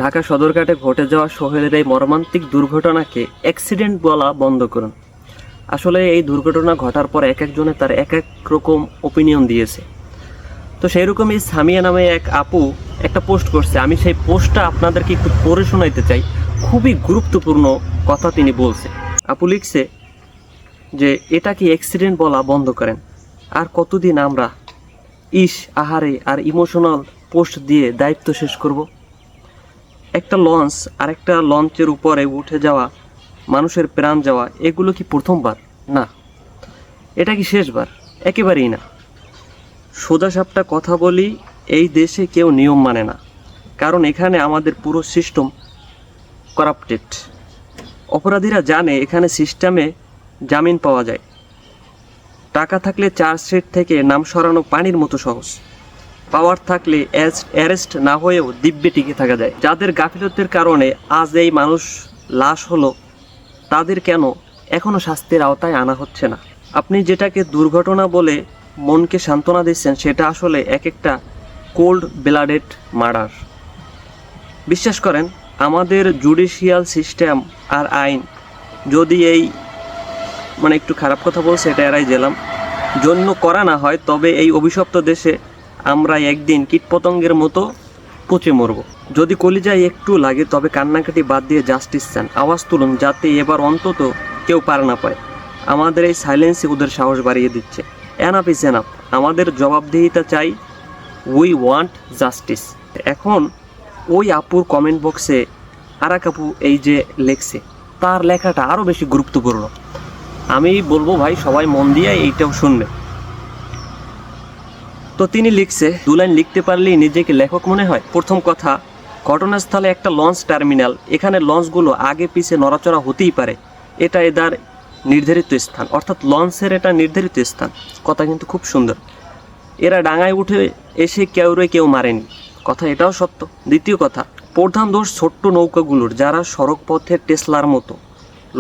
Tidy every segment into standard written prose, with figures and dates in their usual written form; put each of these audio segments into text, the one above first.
ঢাকা সদরঘাটে ঘটে যাওয়া সোহেলের এই মর্মান্তিক দুর্ঘটনাকে অ্যাক্সিডেন্ট বলা বন্ধ করুন। আসলে এই দুর্ঘটনা ঘটার পর এক একজনে তার এক এক রকম ওপিনিয়ন দিয়েছে। তো সেই রকমই সামিয়া নামে এক আপু একটা পোস্ট করছে, আমি সেই পোস্টটা আপনাদেরকে একটু পড়ে শোনাইতে চাই। খুবই গুরুত্বপূর্ণ কথা তিনি বলছে। আপু লিখছে যে এটাকে অ্যাক্সিডেন্ট বলা বন্ধ করেন। আর কতদিন আমরা আহারে আর ইমোশনাল পোস্ট দিয়ে দায়িত্ব শেষ করব? একটা লঞ্চ আর একটা লঞ্চের উপরে উঠে যাওয়া, মানুষের প্রাণ যাওয়া, এগুলো কি প্রথমবার? না। এটা কি শেষবার? একেবারেই না। সোজাসাপটা কথা বলি, এই দেশে কেউ নিয়ম মানে না, কারণ এখানে আমাদের পুরো সিস্টেম করাপ্টেড। অপরাধীরা জানে এখানে সিস্টেমে জামিন পাওয়া যায়, টাকা থাকলে চার্জশিট থেকে নাম সরানো পানির মতো সহজ, পাওয়ার থাকলে অ্যারেস্ট না হয়েও দিব্যে টিকে থাকা যায়। যাদের গাফিলতির কারণে আজ এই মানুষ লাশ হলো, তাদের কেন এখনও শাস্তির আওতায় আনা হচ্ছে না? আপনি যেটাকে দুর্ঘটনা বলে মনকে সান্ত্বনা দিচ্ছেন, সেটা আসলে এক একটা কোল্ড ব্লাডেড মার্ডার। বিশ্বাস করেন, আমাদের জুডিশিয়াল সিস্টেম আর আইন যদি এই একটু খারাপ কথা বলছে, এটা এড়াই গেলাম, জন্য করা না হয়, তবে এই অভিশপ্ত দেশে আমরা একদিন কীটপতঙ্গের মতো পচে মরব। যদি কলিজায় একটু লাগে তবে কান্নাকাটি বাদ দিয়ে জাস্টিস চান, আওয়াজ তুলুন, যাতে এবার অন্তত কেউ পার না পায়। আমাদের এই সাইলেন্সই ওদের সাহস বাড়িয়ে দিচ্ছে। Enough is enough. আমাদের জবাবদিহিতা চাই। We want justice. এখন ওই আপুর কমেন্ট বক্সে আরাক আপু এই যে লেখছে, তার লেখাটা আরও বেশি গুরুত্বপূর্ণ। আমি বলবো ভাই, সবাই মন দিয়ে এইটাও শুনবে। তো তিনি লিখছে, 2 লাইন লিখতে পারলেই নিজেকে লেখক মনে হয়। প্রথম কথা, ঘটনাস্থলে একটা লঞ্চ টার্মিনাল, এখানে লঞ্চগুলো আগে পিছে নড়াচড়া হতেই পারে, এটা এদের নির্ধারিত স্থান, অর্থাৎ লঞ্চের এটা নির্ধারিত স্থান। কথা কিন্তু খুব সুন্দর। এরা ডাঙায় উঠে এসে কেউ মারেনি, কথা এটাও সত্য। দ্বিতীয় কথা, প্রধান দোষ ছোট্ট নৌকাগুলোর, যারা সড়ক পথের টেসলার মতো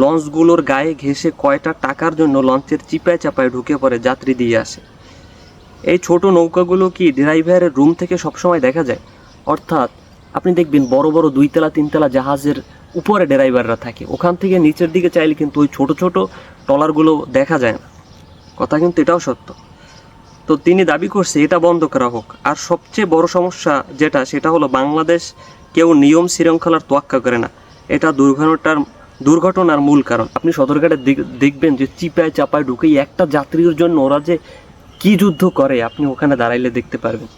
লঞ্চগুলোর গায়ে ঘেঁষে কয়টা টাকার জন্য লঞ্চের চিপায় চাপায় ঢুকে পড়ে যাত্রী দিয়ে আসে। এই ছোট নৌকাগুলো কি ড্রাইভারের রুম থেকে সবসময় দেখা যায়? অর্থাৎ আপনি দেখবেন বড় বড় 2 তলা 3 তলা জাহাজের উপরে ড্রাইভাররা থাকে, ওখান থেকে নিচের দিকে চাইলে কিন্তু ওই ছোট ছোট ট্রলারগুলো দেখা যায় না। কথা কিন্তু এটাও সত্য। তো তিনি দাবি করছে এটা বন্ধ করা হোক। আর সবচেয়ে বড় সমস্যা যেটা, সেটা হলো বাংলাদেশ কেউ নিয়ম শৃঙ্খলার তোয়াক্কা করে না। এটা দুর্ঘটনার মূল কারণ। আপনি সদরঘাটে দেখবেন যে চিপায় চাপায় ঢুকেই একটা যাত্রীর জন্য ওরা যে কি যুদ্ধ করে, আপনি ওখানে দাঁড়াইলে দেখতে পারবেন।